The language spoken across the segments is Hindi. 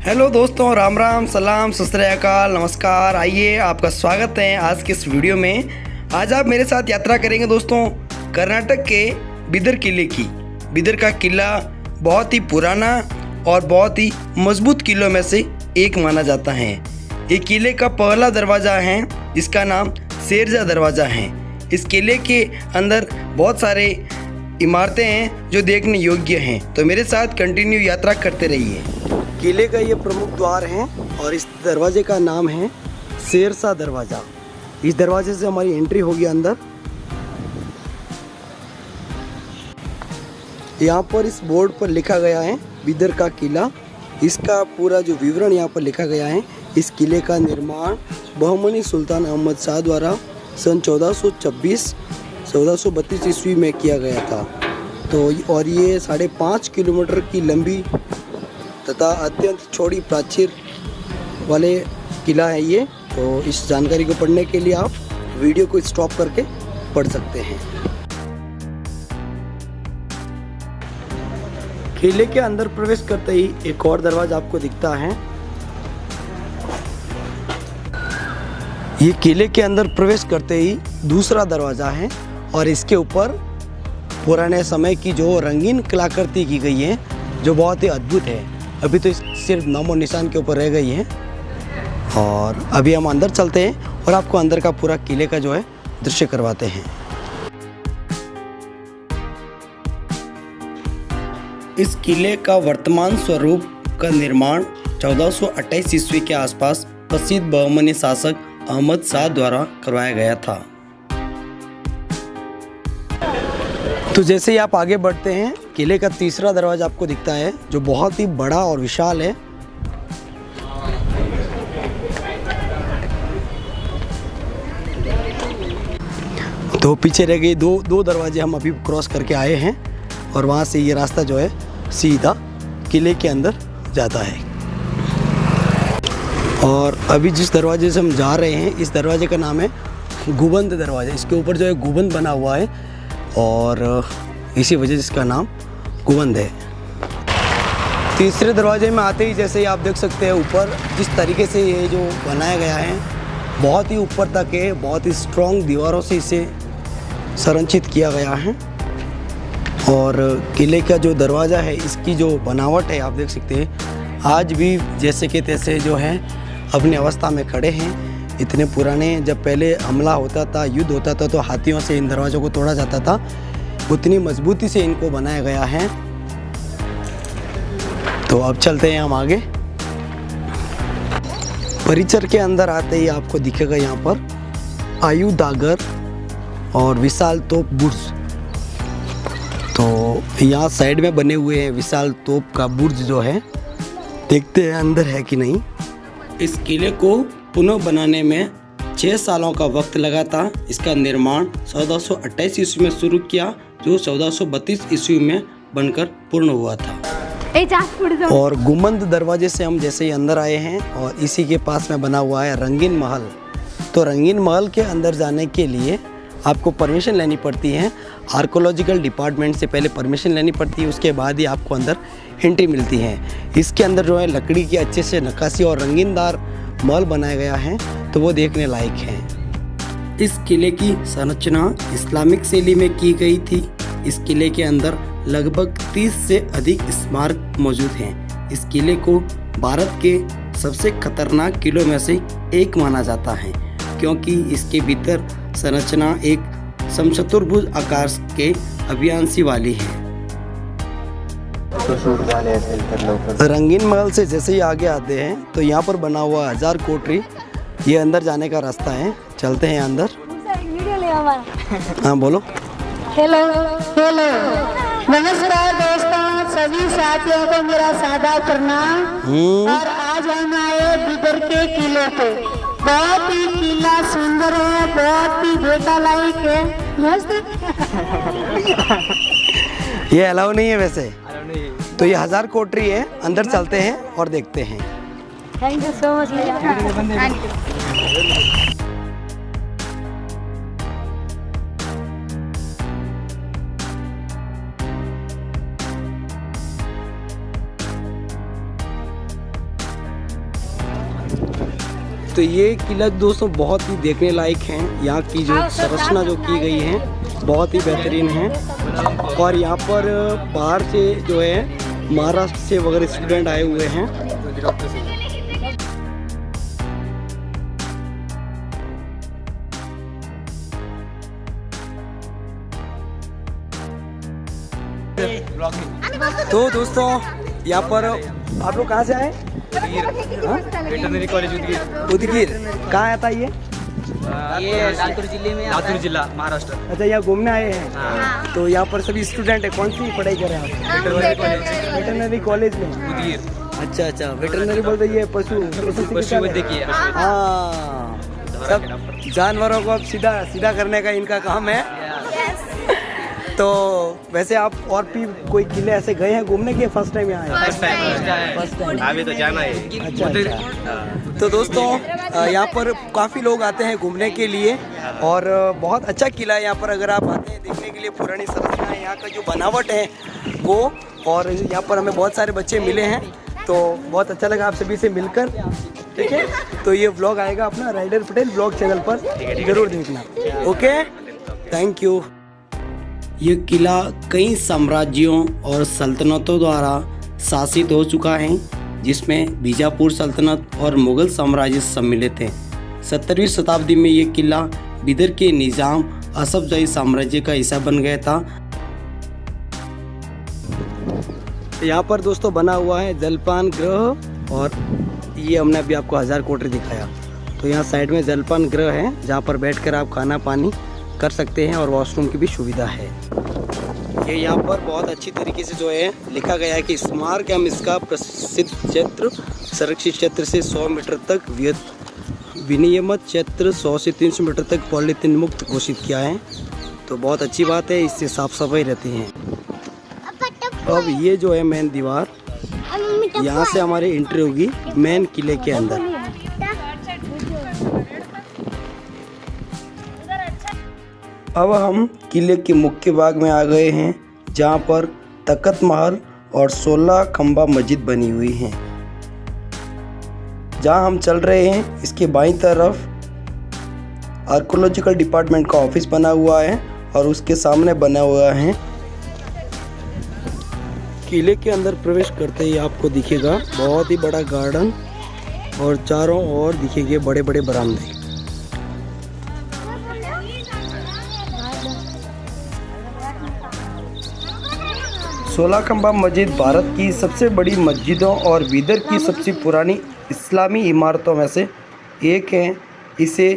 हेलो दोस्तों, राम राम, सलाम, सत श्री अकाल, नमस्कार। आइए, आपका स्वागत है आज के इस वीडियो में। आज आप मेरे साथ यात्रा करेंगे दोस्तों कर्नाटक के बिदर किले की। बिदर का किला बहुत ही पुराना और बहुत ही मजबूत किलों में से एक माना जाता है। ये किले का पहला दरवाज़ा है जिसका नाम शेरशाह दरवाज़ा है। इस किले के अंदर बहुत सारे इमारतें हैं जो देखने योग्य हैं, तो मेरे साथ कंटिन्यू यात्रा करते रहिए। किले का ये प्रमुख द्वार है और इस दरवाजे का नाम है शेरशाह दरवाज़ा। इस दरवाजे से हमारी एंट्री होगी अंदर। यहाँ पर इस बोर्ड पर लिखा गया है बिदर का किला। इसका पूरा जो विवरण यहाँ पर लिखा गया है। इस किले का निर्माण बहमनी सुल्तान अहमद शाह द्वारा सन 1432 ईस्वी में किया गया था। तो और ये 5.5 किलोमीटर की लंबी तथा अत्यंत चौड़ी प्राचीर वाले किला है ये। तो इस जानकारी को पढ़ने के लिए आप वीडियो को स्टॉप करके पढ़ सकते हैं। किले के अंदर प्रवेश करते ही एक और दरवाजा आपको दिखता है। ये किले के अंदर प्रवेश करते ही दूसरा दरवाज़ा है और इसके ऊपर पुराने समय की जो रंगीन कलाकृति की गई है जो बहुत ही अद्भुत है। अभी तो सिर्फ नामो निशान के ऊपर रह गई है। और अभी हम अंदर चलते हैं और आपको अंदर का पूरा किले का जो है दृश्य करवाते हैं। इस किले का वर्तमान स्वरूप का निर्माण 1428 ईस्वी के आसपास प्रसिद्ध बहमनी शासक अहमद शाह द्वारा करवाया गया था। तो जैसे ही आप आगे बढ़ते हैं, किले का तीसरा दरवाजा आपको दिखता है जो बहुत ही बड़ा और विशाल है। तो पीछे रह गई दो दरवाजे हम अभी क्रॉस करके आए हैं और वहाँ से ये रास्ता जो है सीधा किले के अंदर जाता है। और अभी जिस दरवाजे से हम जा रहे हैं इस दरवाजे का नाम है गुबंद दरवाजा। इसके ऊपर जो है गुबंद बना हुआ है और इसी वजह से इसका नाम गुबंद है। तीसरे दरवाजे में आते ही जैसे ही आप देख सकते हैं ऊपर जिस तरीके से ये जो बनाया गया है बहुत ही ऊपर तक है। बहुत ही स्ट्रॉन्ग दीवारों से इसे संरक्षित किया गया है। और किले का जो दरवाज़ा है इसकी जो बनावट है आप देख सकते हैं आज भी जैसे कि तैसे जो है अपनी अवस्था में खड़े हैं। इतने पुराने, जब पहले हमला होता था, युद्ध होता था तो हाथियों से इन दरवाज़ों को तोड़ा जाता था, उतनी मजबूती से इनको बनाया गया है। तो अब चलते हैं हम आगे। परिसर के अंदर आते ही आपको दिखेगा यहाँ पर आयुधागर और विशाल तोप बुर्ज। तो यहाँ साइड में बने हुए हैं विशाल तोप का बुर्ज जो है, देखते हैं अंदर है कि नहीं। इस किले को पुनः बनाने में 6 सालों का वक्त लगा था। इसका निर्माण 1428 ईस्वी में शुरू किया जो 1432 ईस्वी में बनकर पूर्ण हुआ था। और गुंबद दरवाजे से हम जैसे ही अंदर आए हैं और इसी के पास में बना हुआ है रंगीन महल। तो रंगीन महल के अंदर जाने के लिए आपको परमिशन लेनी पड़ती है। आर्कोलॉजिकल डिपार्टमेंट से पहले परमिशन लेनी पड़ती है, उसके बाद ही आपको अंदर एंट्री मिलती है। इसके अंदर जो है लकड़ी की अच्छे से नक्काशी और रंगीनदार महल बनाया गया है, तो वो देखने लायक है। इस किले की संरचना इस्लामिक शैली में की गई थी। इस किले के अंदर लगभग 30 से अधिक स्मारक मौजूद हैं। इस किले को भारत के सबसे खतरनाक किलों में से एक माना जाता है क्योंकि इसके भीतर संरचना एक समचतुर्भुज आकार के अभियांसी वाली है। रंगीन महल से जैसे ही आगे आते हैं तो यहाँ पर बना हुआ 1000 कोठरी, ये अंदर जाने का रास्ता है। चलते हैं अंदर। हाँ बोलो। हेलो नमस्कार दोस्तों, सभी साथियों को मेरा सादा प्रणाम। और आज हम आए बिदर के किले पे। बहुत ही किला सुंदर है, बहुत ही देखा लायक है। मस्त। ये अलाउ नहीं है वैसे, तो ये 1000 कोठरी है। अंदर चलते हैं और देखते हैं। Thank you so much. तो ये किला दोस्तों बहुत ही देखने लायक है। यहाँ की जो संरचना जो की गई है बहुत ही बेहतरीन है। और यहाँ पर बाहर से जो है महाराष्ट्र से वगैरह स्टूडेंट आए हुए हैं। तो दोस्तों यहाँ पर आप लोग कहाँ से आए? Veterinary college Udgir. कहाँ आता है ये लातूर जिले में, लातूर जिला महाराष्ट्र। अच्छा, यहाँ घूमने आए हैं। तो यहाँ पर सभी स्टूडेंट है। कौन सी पढ़ाई कर रहे हैं आप? वेटरनरी कॉलेज में उदगीर। अच्छा अच्छा, वेटरनरी बोल रही है पशु वैद्यकीय। हाँ, सब जानवरों को अब सीधा सीधा करने का इनका काम है। तो वैसे आप और भी कोई किले ऐसे गए हैं घूमने के? फर्स्ट टाइम यहाँ आए? First time. अभी तो जाना है। अच्छा अच्छा। तो दोस्तों यहाँ पर काफ़ी लोग आते हैं घूमने के लिए और बहुत अच्छा किला है यहाँ पर। अगर आप आते हैं देखने के लिए, पुरानी संरचना है, यहाँ का जो बनावट है वो, और यहाँ पर हमें बहुत सारे बच्चे मिले हैं तो बहुत अच्छा लगा आप सभी से मिलकर। ठीक है, तो ये व्लॉग आएगा अपना राइडर पटेल व्लॉग चैनल पर, ज़रूर देखना। Okay, thank you. ये किला कई साम्राज्यों और सल्तनतों द्वारा शासित हो चुका है, जिसमें बीजापुर सल्तनत और मुगल साम्राज्य सम्मिलित हैं। 17वीं शताब्दी में ये किला बिदर के निज़ाम असफजाही साम्राज्य का हिस्सा बन गया था। यहाँ पर दोस्तों बना हुआ है जलपान गृह, और ये हमने अभी आपको 1000 कोठरी दिखाया। तो यहाँ साइड में जलपान गृह है जहाँ पर बैठकर आप खाना पानी कर सकते हैं और वॉशरूम की भी सुविधा है। ये यहाँ पर बहुत अच्छी तरीके से जो है लिखा गया है कि स्मारक एवं इसका प्रसिद्ध क्षेत्र संरक्षित क्षेत्र से 100 मीटर तक, विनियमित क्षेत्र 100 से 300 मीटर तक पॉलीथीन मुक्त घोषित किया है। तो बहुत अच्छी बात है, इससे साफ सफाई रहती है। अब ये जो है मेन दीवार, यहाँ से हमारी एंट्री होगी मेन किले के अंदर। अब हम किले के मुख्य भाग में आ गए हैं जहाँ पर तख्त महल और 16 खंबा मस्जिद बनी हुई हैं। जहाँ हम चल रहे हैं इसके बाईं तरफ आर्कोलॉजिकल डिपार्टमेंट का ऑफिस बना हुआ है और उसके सामने बना हुआ है। किले के अंदर प्रवेश करते ही आपको दिखेगा बहुत ही बड़ा गार्डन और चारों ओर दिखेंगे बड़े बड़े बरामदे। सोलह खंबा मस्जिद भारत की सबसे बड़ी मस्जिदों और बीदर की सबसे पुरानी इस्लामी इमारतों में से एक है। इसे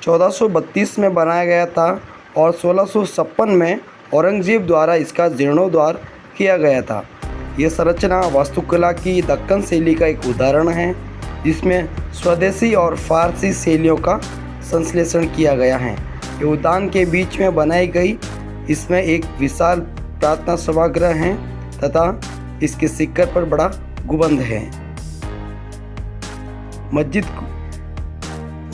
1432 में बनाया गया था और 1656 में औरंगजेब द्वारा इसका जीर्णोद्धार किया गया था। यह संरचना वास्तुकला की दक्कन शैली का एक उदाहरण है, जिसमें स्वदेशी और फारसी शैलियों का संश्लेषण किया गया है। ये उद्यान के बीच में बनाई गई इसमें एक विशाल प्रार्थना सभागृह है तथा इसके शिखर पर बड़ा गुंबद है।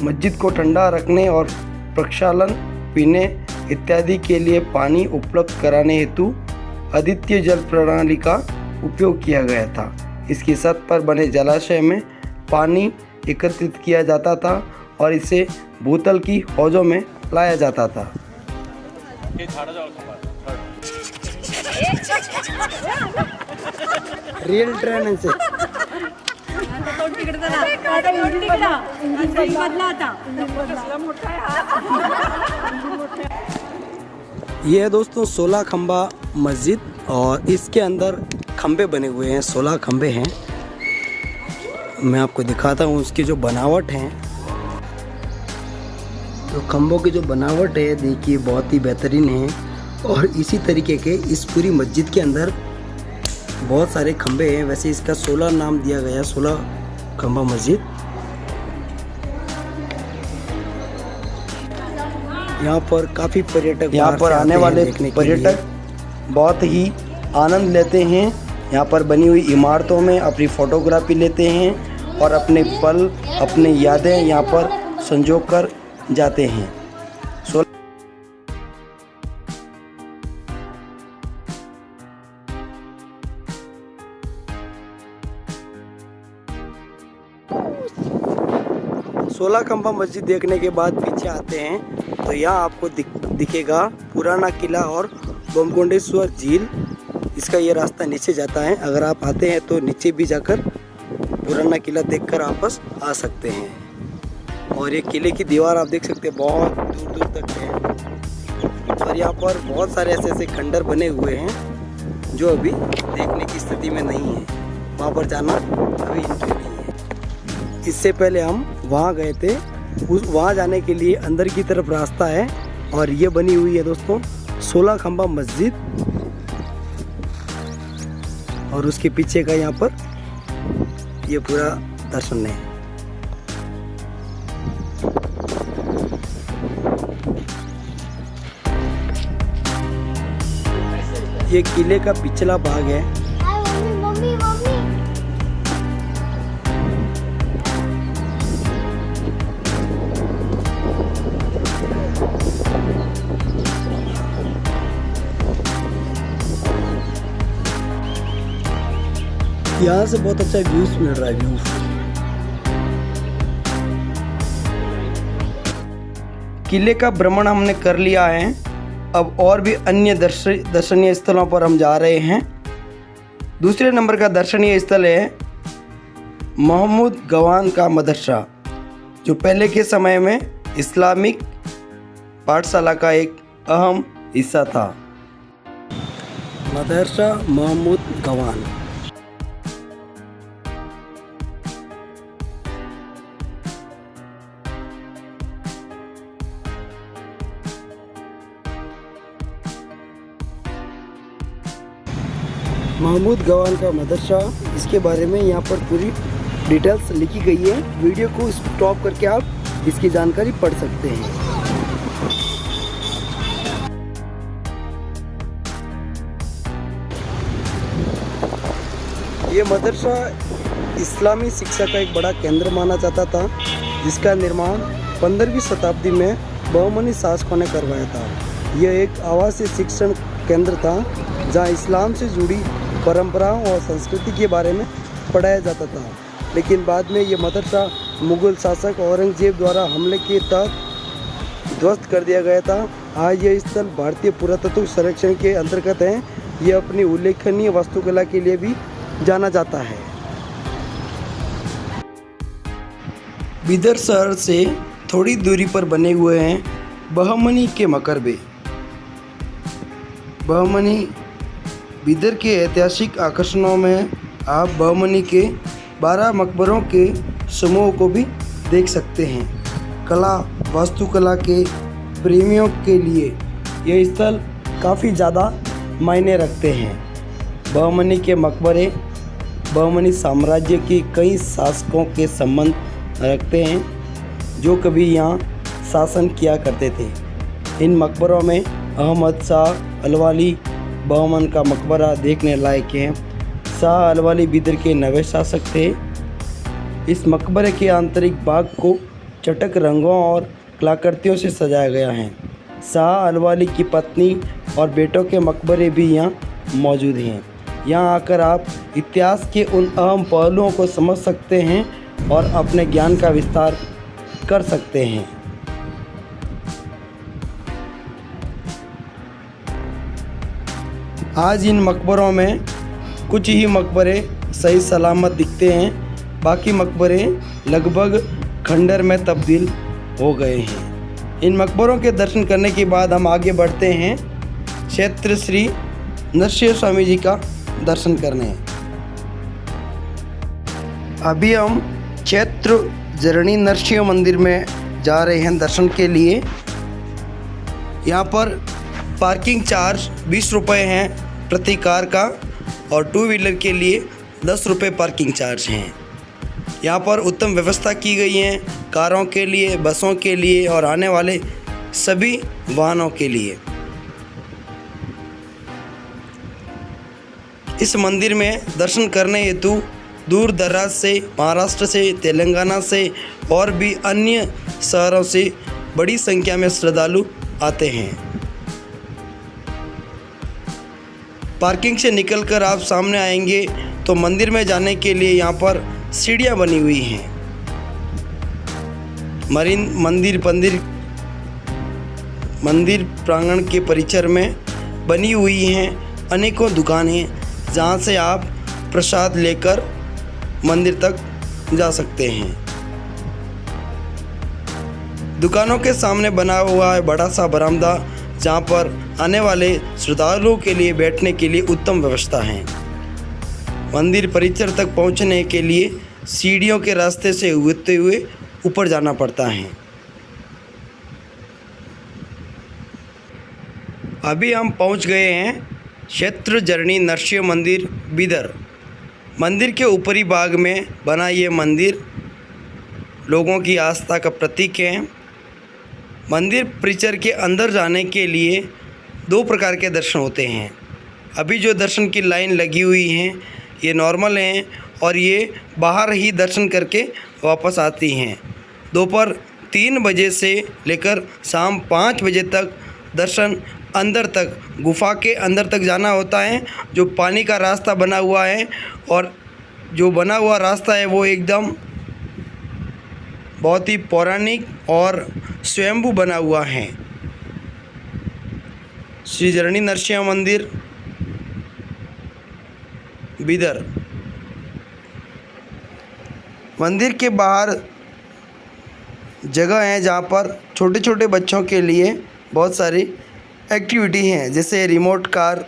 मस्जिद को ठंडा रखने और प्रक्षालन, पीने इत्यादि के लिए पानी उपलब्ध कराने हेतु अद्वितीय जल प्रणाली का उपयोग किया गया था। इसकी छत पर बने जलाशय में पानी एकत्रित किया जाता था और इसे बोतल की हौजों में लाया जाता था। रियल ट्रेन से ये है दोस्तों 16 खंबा मस्जिद और इसके अंदर खंबे बने हुए हैं, 16 खंबे हैं। मैं आपको दिखाता हूँ उसकी जो बनावट है। तो खंभों की जो बनावट है देखिए बहुत ही बेहतरीन है और इसी तरीके के इस पूरी मस्जिद के अंदर बहुत सारे खंबे हैं। वैसे इसका 16 नाम दिया गया, 16 खंबा मस्जिद। यहाँ पर काफ़ी पर्यटक, यहाँ पर आने वाले पर्यटक बहुत ही आनंद लेते हैं। यहाँ पर बनी हुई इमारतों में अपनी फ़ोटोग्राफी लेते हैं और अपने पल, अपनी यादें यहाँ पर संजो कर जाते हैं। 16 खंबा मस्जिद देखने के बाद पीछे आते हैं तो यहाँ आपको दिखेगा पुराना किला और बमगोंडेश्वर झील। इसका ये रास्ता नीचे जाता है। अगर आप आते हैं तो नीचे भी जाकर पुराना किला देखकर वापस आ सकते हैं। और ये किले की दीवार आप देख सकते हैं बहुत दूर दूर तक है। और यहाँ पर बहुत सारे ऐसे खंडर बने हुए हैं जो अभी देखने की स्थिति में नहीं है। वहाँ पर जाना अभी एंट्री नहीं है। इससे पहले हम वहाँ गए थे। वहाँ जाने के लिए अंदर की तरफ रास्ता है और ये बनी हुई है दोस्तों 16 खंबा मस्जिद। और उसके पीछे का यहाँ पर ये पूरा दर्शन है। ये किले का पिछला भाग है। मम्मी मम्मी यहाँ से बहुत अच्छा व्यूज मिल रहा है। व्यूज किले का भ्रमण हमने कर लिया है। अब और भी अन्य दर्शनीय स्थलों पर हम जा रहे हैं। दूसरे नंबर का दर्शनीय स्थल है महमूद गवान का मदरसा, जो पहले के समय में इस्लामिक पाठशाला का एक अहम हिस्सा था। मदरसा महमूद गवान। महमूद गवान का मदरसा, इसके बारे में यहाँ पर पूरी डिटेल्स लिखी गई है। वीडियो को स्टॉप करके आप इसकी जानकारी पढ़ सकते हैं। ये मदरसा इस्लामी शिक्षा का एक बड़ा केंद्र माना जाता था, जिसका निर्माण 15वीं शताब्दी में बहमनी शासकों ने करवाया था। यह एक आवासीय शिक्षण केंद्र था जहाँ इस्लाम से जुड़ी परंपराओं और संस्कृति के बारे में पढ़ाया जाता था। लेकिन बाद में ये मदरसा मुग़ल शासक औरंगजेब द्वारा हमले के तहत ध्वस्त कर दिया गया था। आज यह स्थल भारतीय पुरातत्व संरक्षण के अंतर्गत है। यह अपनी उल्लेखनीय वास्तुकला के लिए भी जाना जाता है। बिदर शहर से थोड़ी दूरी पर बने हुए हैं बहमनी के मकबरे। बहमनी बिदर के ऐतिहासिक आकर्षणों में आप बहमनी के 12 मकबरों के समूह को भी देख सकते हैं। कला वास्तुकला के प्रेमियों के लिए यह स्थल काफ़ी ज़्यादा मायने रखते हैं। बहमनी के मकबरे बहमनी साम्राज्य के कई शासकों के संबंध रखते हैं जो कभी यहाँ शासन किया करते थे। इन मकबरों में अहमद शाह अलवाली बहमन का मकबरा देखने लायक है। शाह अलवाली बिदर के 9वें शासक थे। इस मकबरे के आंतरिक भाग को चटक रंगों और कलाकृतियों से सजाया गया है। शाह अलवाली की पत्नी और बेटों के मकबरे भी यहाँ मौजूद हैं। यहाँ आकर आप इतिहास के उन अहम पहलुओं को समझ सकते हैं और अपने ज्ञान का विस्तार कर सकते हैं। आज इन मकबरों में कुछ ही मकबरे सही सलामत दिखते हैं, बाकी मकबरे लगभग खंडर में तब्दील हो गए हैं। इन मकबरों के दर्शन करने के बाद हम आगे बढ़ते हैं क्षेत्र श्री नरसिंह स्वामी जी का दर्शन करने। अभी हम क्षेत्र जरणी नरसिंह मंदिर में जा रहे हैं दर्शन के लिए। यहाँ पर पार्किंग चार्ज 20 रुपये हैं प्रति कार का और 2 व्हीलर के लिए 10 रुपये पार्किंग चार्ज हैं। यहाँ पर उत्तम व्यवस्था की गई है कारों के लिए, बसों के लिए और आने वाले सभी वाहनों के लिए। इस मंदिर में दर्शन करने हेतु दूर दराज से, महाराष्ट्र से, तेलंगाना से और भी अन्य शहरों से बड़ी संख्या में श्रद्धालु आते हैं। पार्किंग से निकलकर आप सामने आएंगे तो मंदिर में जाने के लिए यहाँ पर सीढ़ियाँ बनी हुई हैं। मंदिर प्रांगण के परिसर में बनी हुई हैं अनेकों दुकानें, जहां से आप प्रसाद लेकर मंदिर तक जा सकते हैं। दुकानों के सामने बना हुआ है बड़ा सा बरामदा, जहां पर आने वाले श्रद्धालुओं के लिए बैठने के लिए उत्तम व्यवस्था है। मंदिर परिसर तक पहुंचने के लिए सीढ़ियों के रास्ते से होते हुए ऊपर जाना पड़ता है। अभी हम पहुंच गए हैं क्षेत्रजरणी नरसिंह मंदिर बीदर। मंदिर के ऊपरी भाग में बना ये मंदिर लोगों की आस्था का प्रतीक है। मंदिर परिसर के अंदर जाने के लिए 2 प्रकार के दर्शन होते हैं। अभी जो दर्शन की लाइन लगी हुई हैं ये नॉर्मल हैं और ये बाहर ही दर्शन करके वापस आती हैं। दोपहर 3 बजे से लेकर शाम 5 बजे तक दर्शन अंदर तक, गुफा के अंदर तक जाना होता है। जो पानी का रास्ता बना हुआ है और जो बना हुआ रास्ता है वो एकदम बहुत ही पौराणिक और स्वयंभू बना हुआ है। श्री जरणी नरसिंह मंदिर बीदर। मंदिर के बाहर जगह है जहाँ पर छोटे छोटे बच्चों के लिए बहुत सारी एक्टिविटी हैं, जैसे रिमोट कार।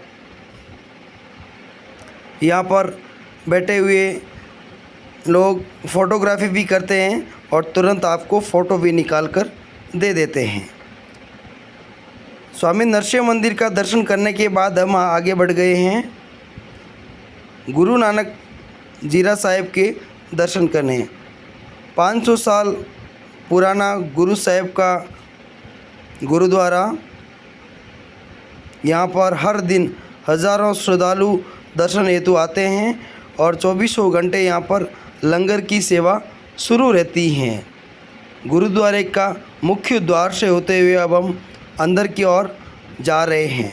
यहाँ पर बैठे हुए लोग फ़ोटोग्राफी भी करते हैं और तुरंत आपको फ़ोटो भी निकाल कर दे देते हैं। स्वामी नरसिंह मंदिर का दर्शन करने के बाद हम आगे बढ़ गए हैं गुरु नानक जीरा साहिब के दर्शन करने। 500 साल पुराना गुरु साहिब का गुरुद्वारा। यहाँ पर हर दिन हज़ारों श्रद्धालु दर्शन हेतु आते हैं और 24 घंटे यहाँ पर लंगर की सेवा शुरू रहती हैं। गुरुद्वारे का मुख्य द्वार से होते हुए अब हम अंदर की ओर जा रहे हैं।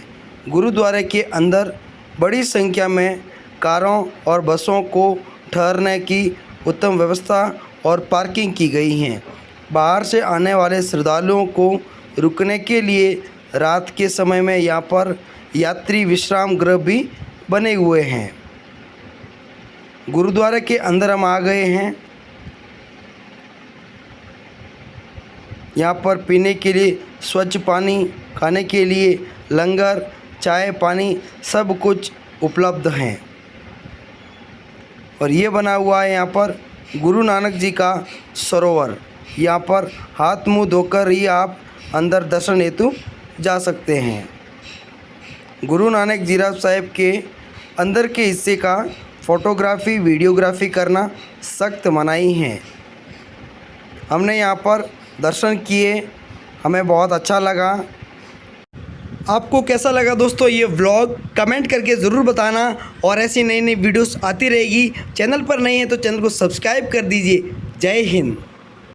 गुरुद्वारे के अंदर बड़ी संख्या में कारों और बसों को ठहरने की उत्तम व्यवस्था और पार्किंग की गई हैं। बाहर से आने वाले श्रद्धालुओं को रुकने के लिए रात के समय में यहाँ पर यात्री विश्राम गृह भी बने हुए हैं। गुरुद्वारे के अंदर हम आ गए हैं। यहाँ पर पीने के लिए स्वच्छ पानी, खाने के लिए लंगर, चाय पानी सब कुछ उपलब्ध हैं। और ये बना हुआ है यहाँ पर गुरु नानक जी का सरोवर। यहाँ पर हाथ मुंह धोकर ही आप अंदर दर्शन हेतु जा सकते हैं। गुरु नानक जीरा साहिब के अंदर के हिस्से का फ़ोटोग्राफ़ी वीडियोग्राफी करना सख्त मनाही है। हमने यहाँ पर दर्शन किए, हमें बहुत अच्छा लगा। आपको कैसा लगा दोस्तों ये व्लॉग कमेंट करके ज़रूर बताना। और ऐसी नई नई वीडियोस आती रहेगी। चैनल पर नए हैं तो चैनल को सब्सक्राइब कर दीजिए। जय हिंद।